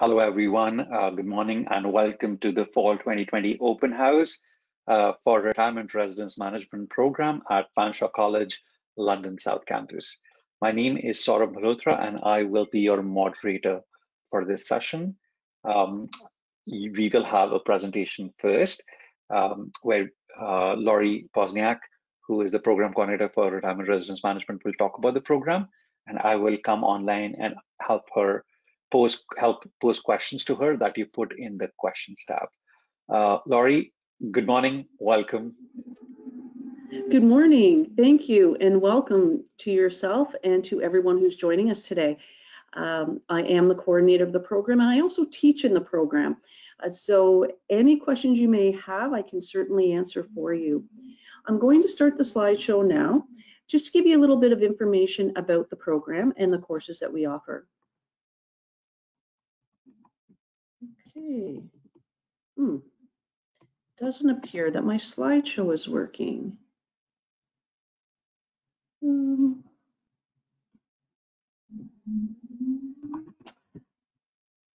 Hello, everyone. Good morning and welcome to the Fall 2020 Open House for Retirement Residence Management Program at Fanshawe College, London South Campus. My name is Saurabh Malhotra and I will be your moderator for this session. We will have a presentation first where Laurie Pozniak, who is the program coordinator for Retirement Residence Management, will talk about the program, and I will come online and help pose questions to her that you put in the questions tab. Laurie, good morning, welcome. Good morning, thank you, and welcome to yourself and to everyone who's joining us today. I am the coordinator of the program and I also teach in the program. So any questions you may have, I can certainly answer for you. I'm going to start the slideshow now, just to give you a little bit of information about the program and the courses that we offer. Okay. Doesn't appear that my slideshow is working.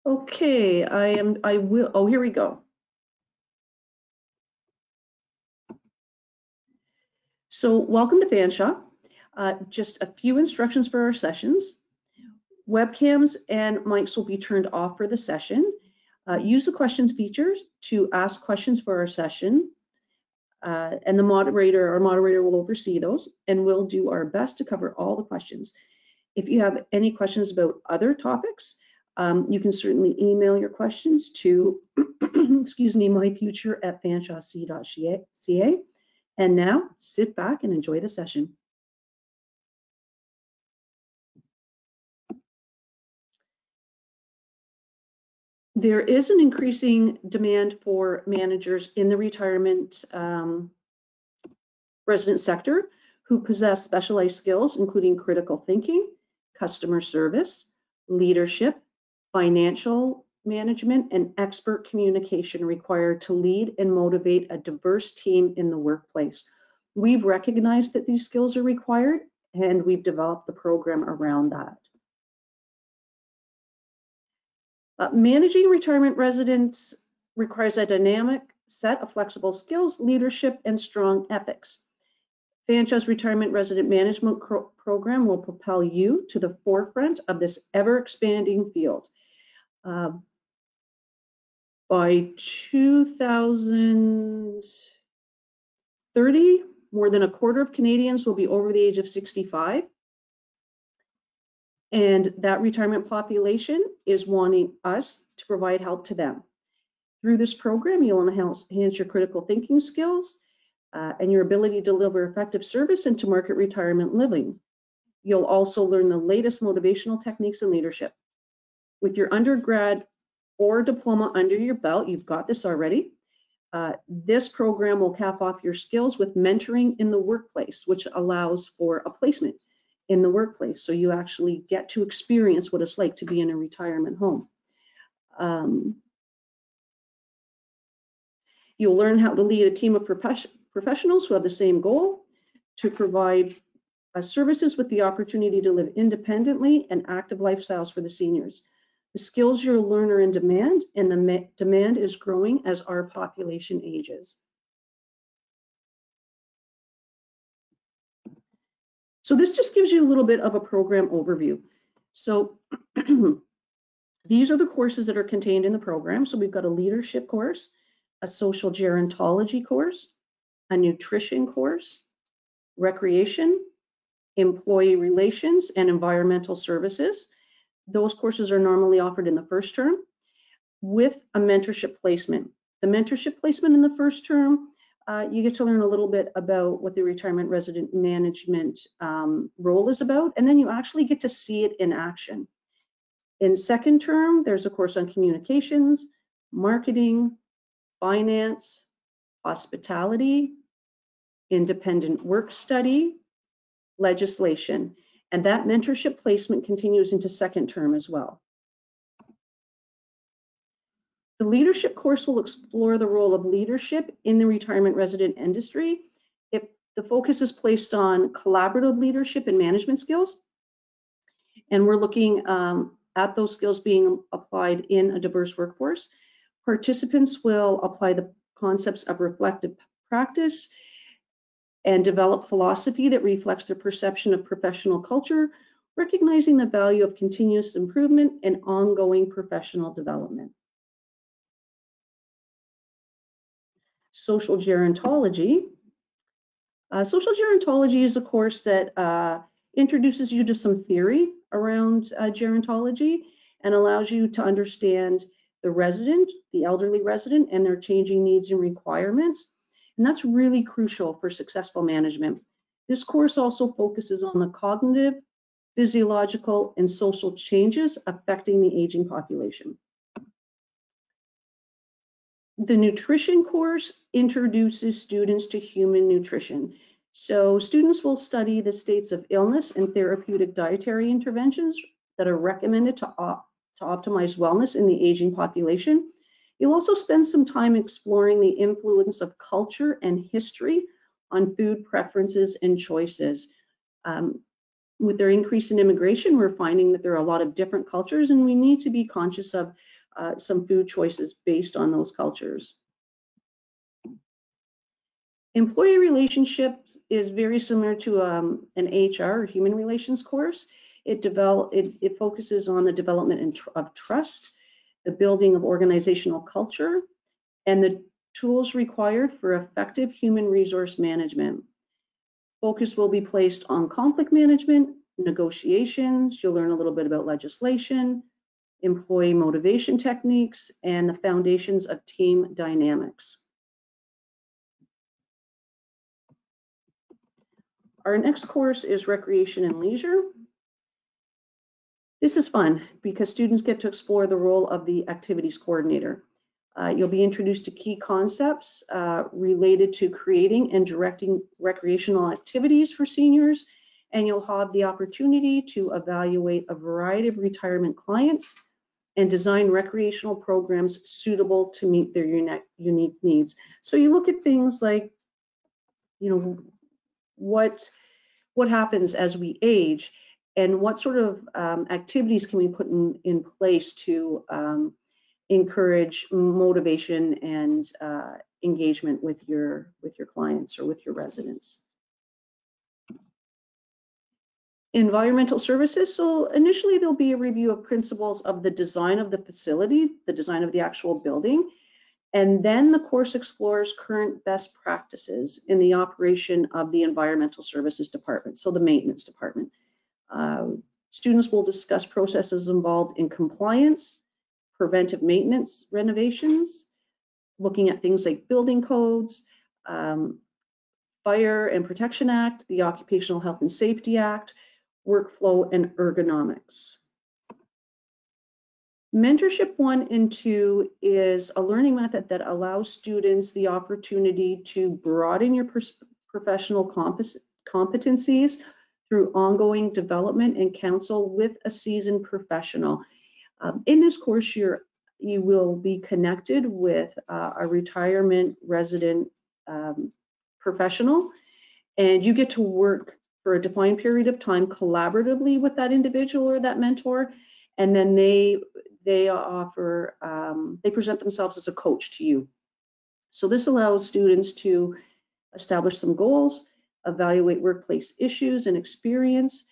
Okay, I will, oh, here we go. So welcome to Fanshawe. Just a few instructions for our sessions. Webcams and mics will be turned off for the session. Use the questions feature to ask questions for our session. And our moderator will oversee those, and we'll do our best to cover all the questions. If you have any questions about other topics, you can certainly email your questions to, excuse me, myfuture@fanshawec.ca. And now sit back and enjoy the session. There is an increasing demand for managers in the retirement resident sector who possess specialized skills, including critical thinking, customer service, leadership, financial management, and expert communication required to lead and motivate a diverse team in the workplace. We've recognized that these skills are required, and we've developed the program around that. Managing retirement residents requires a dynamic set of flexible skills, leadership, and strong ethics. Fanshawe's Retirement Resident Management Program will propel you to the forefront of this ever-expanding field. By 2030, more than a quarter of Canadians will be over the age of 65. And that retirement population is wanting us to provide help to them. Through this program, you'll enhance your critical thinking skills and your ability to deliver effective service into market retirement living. You'll also learn the latest motivational techniques and leadership. With your undergrad or diploma under your belt, you've got this already. This program will cap off your skills with mentoring in the workplace, which allows for a placement in the workplace. So you actually get to experience what it's like to be in a retirement home. You'll learn how to lead a team of professionals who have the same goal, to provide services with the opportunity to live independently and active lifestyles for the seniors. The skills you'll learn are in demand, and the demand is growing as our population ages. So this just gives you a little bit of a program overview. So these are the courses that are contained in the program. So we've got a leadership course, a social gerontology course, a nutrition course, recreation, employee relations, and environmental services. Those courses are normally offered in the first term with a mentorship placement. The mentorship placement in the first term, you get to learn a little bit about what the retirement resident management role is about, and then you actually get to see it in action. In second term, there's a course on communications, marketing, finance, hospitality, independent work study, legislation, and that mentorship placement continues into second term as well. The leadership course will explore the role of leadership in the retirement resident industry. If the focus is placed on collaborative leadership and management skills, and we're looking at those skills being applied in a diverse workforce. Participants will apply the concepts of reflective practice and develop philosophy that reflects their perception of professional culture, recognizing the value of continuous improvement and ongoing professional development. Social gerontology. Social gerontology is a course that introduces you to some theory around gerontology and allows you to understand the resident, the elderly resident, and their changing needs and requirements. And that's really crucial for successful management. This course also focuses on the cognitive, physiological, and social changes affecting the aging population. The nutrition course introduces students to human nutrition. So students will study the states of illness and therapeutic dietary interventions that are recommended to optimize wellness in the aging population. You'll also spend some time exploring the influence of culture and history on food preferences and choices. With their increase in immigration, we're finding that there are a lot of different cultures, and we need to be conscious of some food choices based on those cultures. Employee relationships is very similar to an HR or human relations course. It focuses on the development of trust, the building of organizational culture, and the tools required for effective human resource management. Focus will be placed on conflict management, negotiations. You'll learn a little bit about legislation, employee motivation techniques, and the foundations of team dynamics. Our next course is Recreation and Leisure. This is fun because students get to explore the role of the activities coordinator. You'll be introduced to key concepts related to creating and directing recreational activities for seniors, and you'll have the opportunity to evaluate a variety of retirement clients and design recreational programs suitable to meet their unique needs. So you look at things like, you know, what happens as we age, and what sort of activities can we put in place to encourage motivation and engagement with your clients or with your residents. Environmental services. So initially there'll be a review of principles of the design of the facility, the design of the actual building, and then the course explores current best practices in the operation of the environmental services department, so the maintenance department. Students will discuss processes involved in compliance, preventive maintenance renovations, looking at things like building codes, Fire and Protection Act, the Occupational Health and Safety Act, workflow and ergonomics. Mentorship 1 and 2 is a learning method that allows students the opportunity to broaden your professional competencies through ongoing development and counsel with a seasoned professional. In this course, you will be connected with a retirement resident professional, and you get to work for a defined period of time collaboratively with that individual or that mentor, and then they present themselves as a coach to you. So this allows students to establish some goals, evaluate workplace issues and experience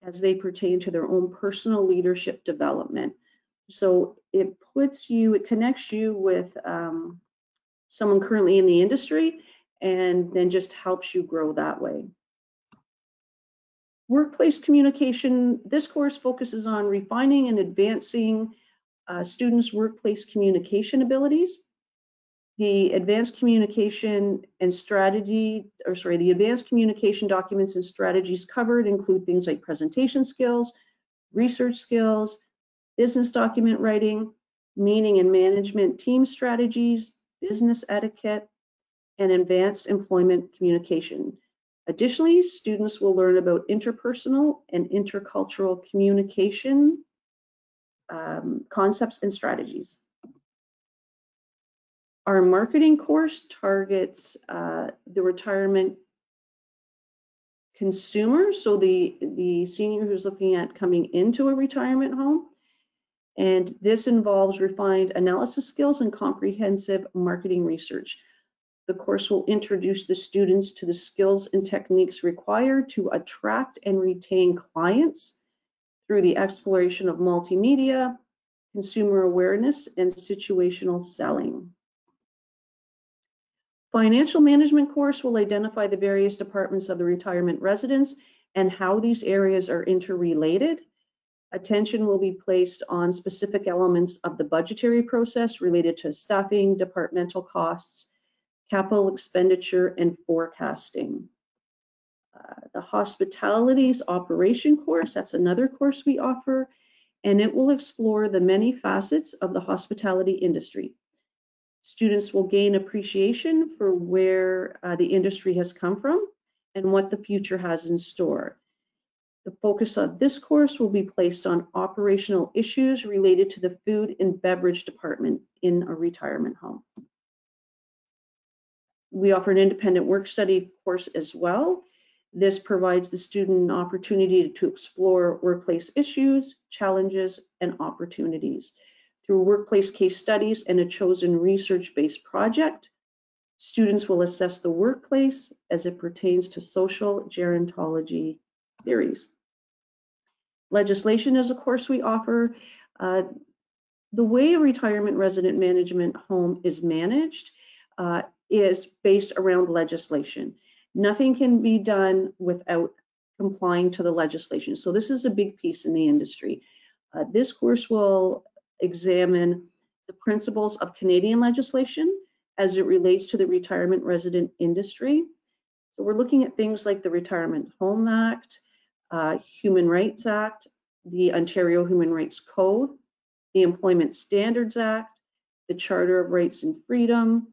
as they pertain to their own personal leadership development. So it connects you with someone currently in the industry, and then just helps you grow that way. Workplace communication. This course focuses on refining and advancing students' workplace communication abilities. The advanced communication and the advanced communication documents and strategies covered include things like presentation skills, research skills, business document writing, meeting and management team strategies, business etiquette, and advanced employment communication. Additionally, students will learn about interpersonal and intercultural communication concepts and strategies. Our marketing course targets the retirement consumer, so the senior who's looking at coming into a retirement home. And this involves refined analysis skills and comprehensive marketing research. The course will introduce the students to the skills and techniques required to attract and retain clients through the exploration of multimedia, consumer awareness, and situational selling. Financial management course will identify the various departments of the retirement residence and how these areas are interrelated. Attention will be placed on specific elements of the budgetary process related to staffing, departmental costs, capital expenditure, and forecasting. The hospitalities operation course, that's another course we offer, and it will explore the many facets of the hospitality industry. Students will gain appreciation for where the industry has come from and what the future has in store. The focus of this course will be placed on operational issues related to the food and beverage department in a retirement home. We offer an independent work study course as well. This provides the student an opportunity to explore workplace issues, challenges, and opportunities. Through workplace case studies and a chosen research-based project, students will assess the workplace as it pertains to social gerontology theories. Legislation is a course we offer. The way a retirement resident management home is managed is based around legislation. Nothing can be done without complying to the legislation. So this is a big piece in the industry. This course will examine the principles of Canadian legislation as it relates to the retirement resident industry. So we're looking at things like the Retirement Home Act, Human Rights Act, the Ontario Human Rights Code, the Employment Standards Act, the Charter of Rights and Freedom,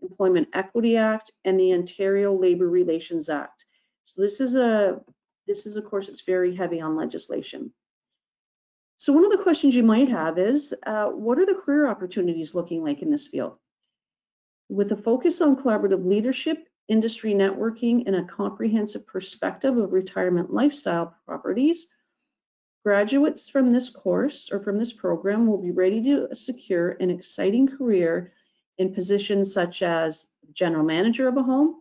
Employment Equity Act, and the Ontario Labour Relations Act. So this is a course that's very heavy on legislation. So one of the questions you might have is, what are the career opportunities looking like in this field? With a focus on collaborative leadership, industry networking, and a comprehensive perspective of retirement lifestyle properties, graduates from this course or from this program will be ready to secure an exciting career in positions such as general manager of a home,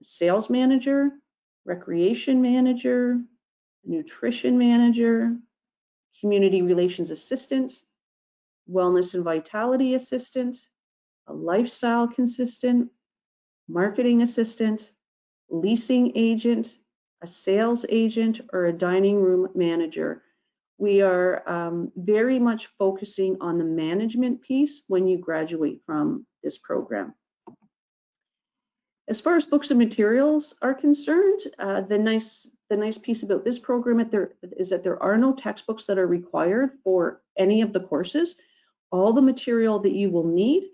sales manager, recreation manager, nutrition manager, community relations assistant, wellness and vitality assistant, a lifestyle consultant, marketing assistant, leasing agent, a sales agent, or a dining room manager. We are very much focusing on the management piece when you graduate from this program. As far as books and materials are concerned, the nice piece about this program is that there are no textbooks that are required for any of the courses. All the material that you will need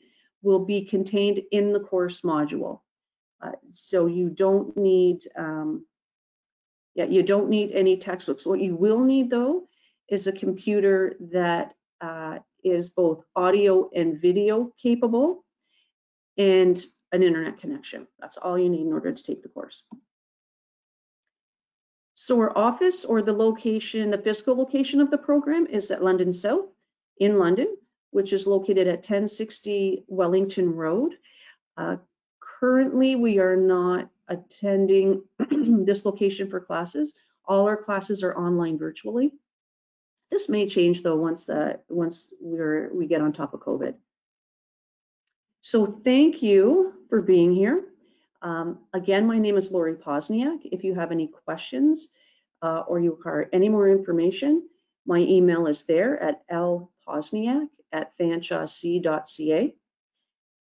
will be contained in the course module. So you don't need any textbooks. What you will need though is a computer that is both audio and video capable and an internet connection. That's all you need in order to take the course. So our office or the location, the physical location of the program is at London South in London, which is located at 1060 Wellington Road. Currently, we are not attending this location for classes. All our classes are online virtually. This may change though once we get on top of COVID. So thank you for being here. Again, my name is Lori Posniak. If you have any questions or you require any more information, my email is there at lposniak@fanshawec.ca.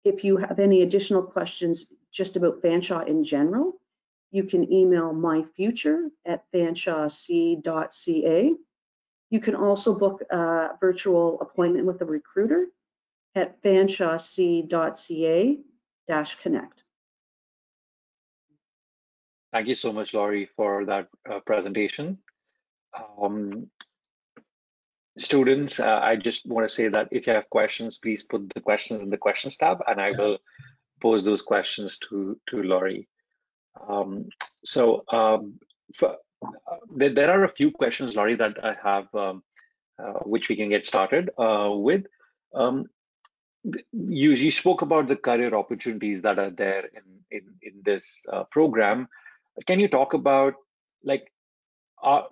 If you have any additional questions just about Fanshawe in general, you can email myfuture@fanshawec.ca. You can also book a virtual appointment with a recruiter at fanshawec.ca/connect. Thank you so much, Laurie, for that presentation. Students, I just want to say that if you have questions, please put the questions in the questions tab, and I will pose those questions to Laurie. There are a few questions, Laurie, that I have which we can get started with. You spoke about the career opportunities that are there in this program. Can you talk about, like, are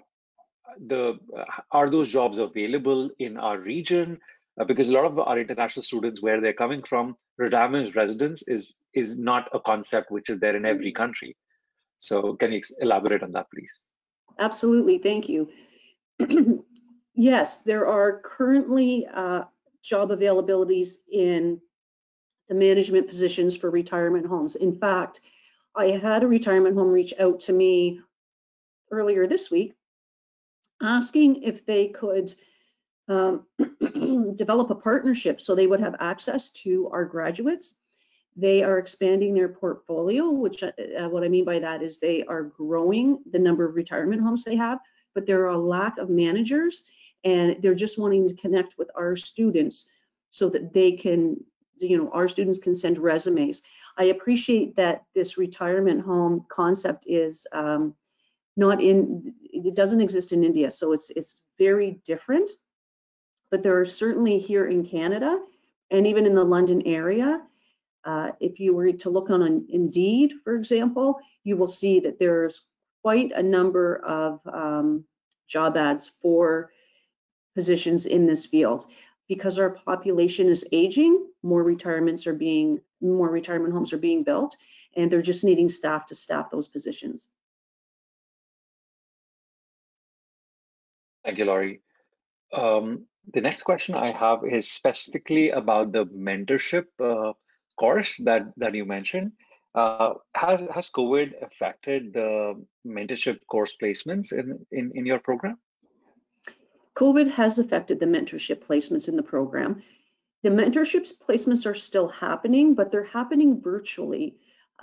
those jobs available in our region? Because a lot of our international students, where they're coming from, retirement residence is not a concept which is there in every country. So can you elaborate on that, please? Absolutely, thank you. Yes, there are currently job availabilities in the management positions for retirement homes. In fact, I had a retirement home reach out to me earlier this week asking if they could develop a partnership so they would have access to our graduates. They are expanding their portfolio, which what I mean by that is they are growing the number of retirement homes they have, but there are a lack of managers, and they're just wanting to connect with our students so that they can, our students can send resumes. I appreciate that this retirement home concept is it doesn't exist in India, so it's very different. But there are certainly here in Canada and even in the London area, if you were to look on Indeed, for example, you will see that there's quite a number of job ads for positions in this field. Because our population is aging, more retirement homes are being built, and they're just needing staff to staff those positions. Thank you, Laurie. The next question I have is specifically about the mentorship course that you mentioned. Has COVID affected the mentorship course placements in your program? COVID has affected the mentorship placements in the program. The mentorship placements are still happening, but they're happening virtually.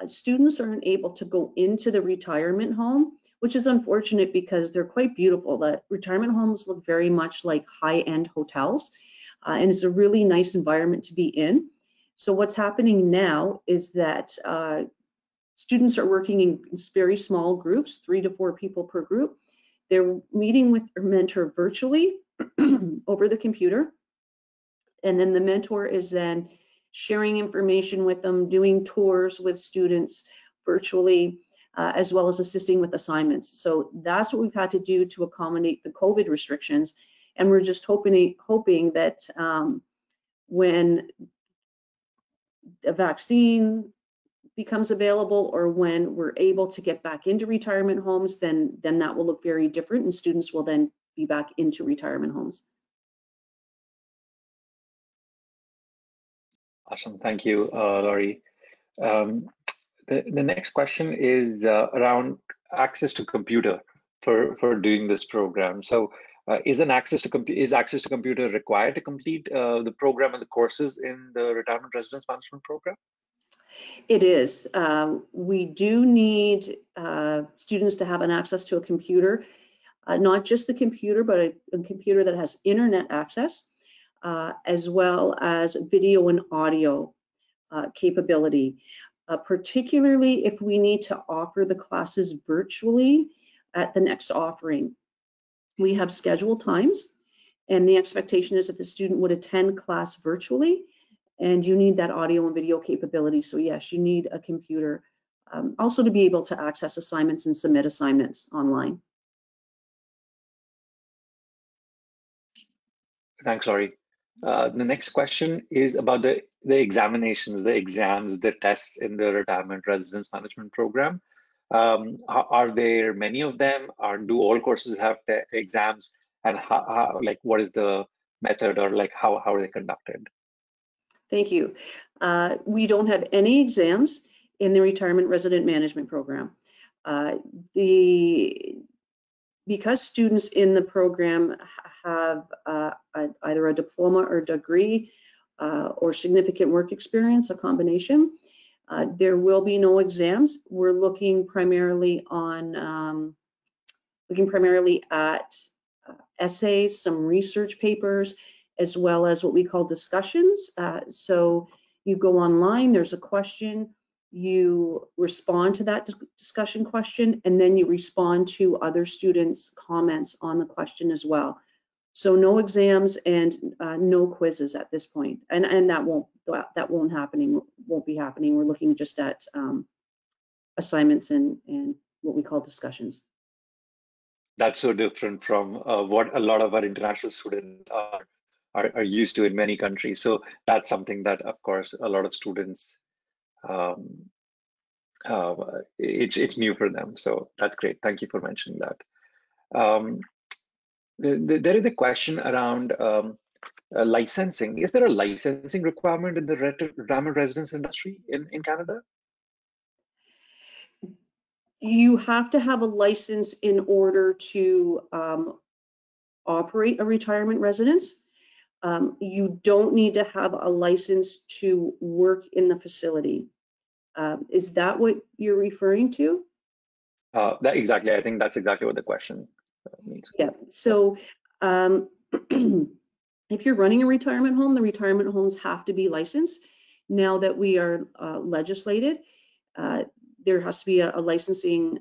Students aren't able to go into the retirement home, which is unfortunate because they're quite beautiful. The retirement homes look very much like high-end hotels, and it's a really nice environment to be in. So what's happening now is that students are working in very small groups, 3 to 4 people per group. They're meeting with their mentor virtually over the computer, and then the mentor is then sharing information with them, doing tours with students virtually, as well as assisting with assignments. So that's what we've had to do to accommodate the COVID restrictions. And we're just hoping that when a vaccine becomes available or when we're able to get back into retirement homes, then that will look very different, and students will then be back into retirement homes. Awesome, thank you, Laurie. The next question is around access to computer for doing this program. So is access to computer required to complete the program and the courses in the Retirement Residence Management program? It is. We do need students to have an access to a computer, not just the computer, but a computer that has internet access, as well as video and audio capability. Particularly if we need to offer the classes virtually at the next offering. We have scheduled times, and the expectation is that the student would attend class virtually, and you need that audio and video capability. So yes, you need a computer, also to be able to access assignments and submit assignments online. Thanks, Laurie. The next question is about the examinations, the exams, the tests in the Retirement Residence Management program. Are there many of them? Do all courses have the exams? And what is the method, or how are they conducted? Thank you. We don't have any exams in the Retirement Resident Management program. Because students in the program have either a diploma or degree or significant work experience, a combination, there will be no exams. We're looking primarily at essays, some research papers, as well as what we call discussions. So you go online, there's a question, you respond to that discussion question, and then you respond to other students' comments on the question as well. So no exams and no quizzes at this point, and that won't be happening. We're looking just at assignments and what we call discussions. That's so different from what a lot of our international students are used to in many countries. So that's something that, of course, a lot of students, it's new for them. So that's great. Thank you for mentioning that. There is a question around licensing. Is there a licensing requirement in the retirement residence industry in Canada? You have to have a license in order to operate a retirement residence. You don't need to have a license to work in the facility. Is that what you're referring to? Exactly. I think that's exactly what the question means. Yeah. So if you're running a retirement home, the retirement homes have to be licensed. Now that we are legislated, there has to be a licensing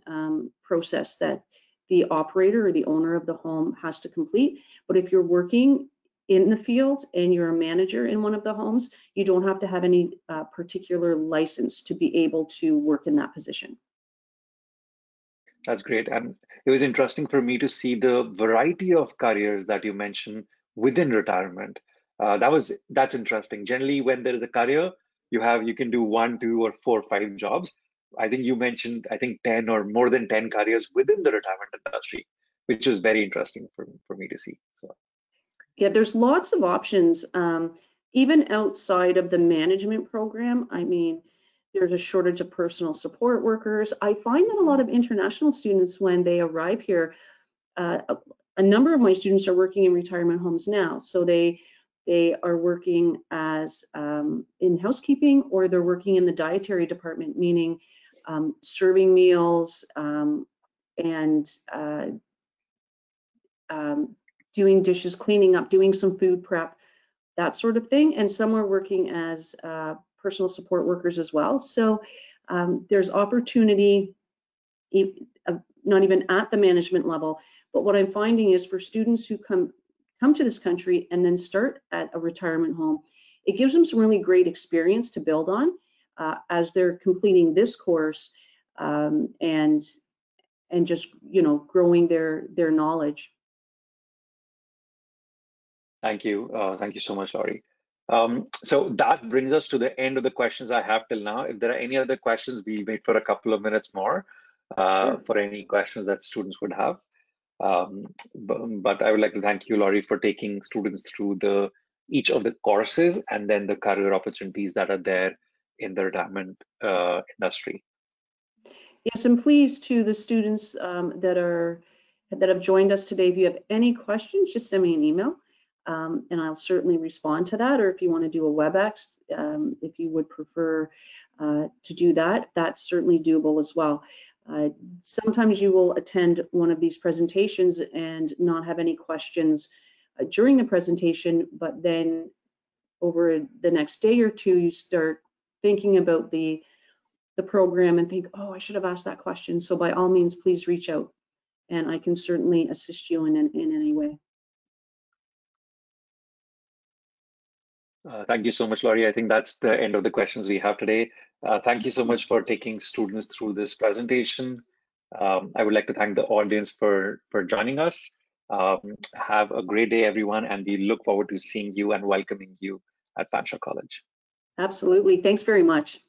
process that the operator or the owner of the home has to complete. But if you're working in the field and you're a manager in one of the homes, you don't have to have any particular license to be able to work in that position. That's great. And it was interesting for me to see the variety of careers that you mentioned within retirement. That's interesting. Generally, when there is a career, you can do 1, 2, or 4, 5 jobs. I think you mentioned, 10 or more than 10 careers within the retirement industry, which is very interesting for me to see. So yeah, there's lots of options, even outside of the management program. I mean, there's a shortage of personal support workers. I find that a lot of international students, when they arrive here, a number of my students are working in retirement homes now. So they are working as in housekeeping, or they're working in the dietary department, meaning serving meals and doing dishes, cleaning up, doing some food prep, that sort of thing. And some are working as personal support workers as well. So there's opportunity, not even at the management level, but what I'm finding is for students who come to this country and then start at a retirement home, it gives them some really great experience to build on as they're completing this course and just, growing their knowledge. thank you. Thank you so much, Laurie. So that brings us to the end of the questions I have till now. If there are any other questions, we wait for a couple of minutes more for any questions that students would have. But I would like to thank you, Laurie, for taking students through each of the courses and then the career opportunities that are there in the retirement industry. Yes, and please, to the students that have joined us today, if you have any questions, just send me an email. And I'll certainly respond to that. Or if you want to do a WebEx, if you would prefer to do that, that's certainly doable as well. Sometimes you will attend one of these presentations and not have any questions during the presentation, but then over the next day or two, you start thinking about the program and think, oh, I should have asked that question. So by all means, please reach out and I can certainly assist you in any way. Thank you so much, Laurie. I think that's the end of the questions we have today. Thank you so much for taking students through this presentation. I would like to thank the audience for joining us. Have a great day, everyone, and we look forward to seeing you and welcoming you at Fanshawe College. Absolutely. Thanks very much.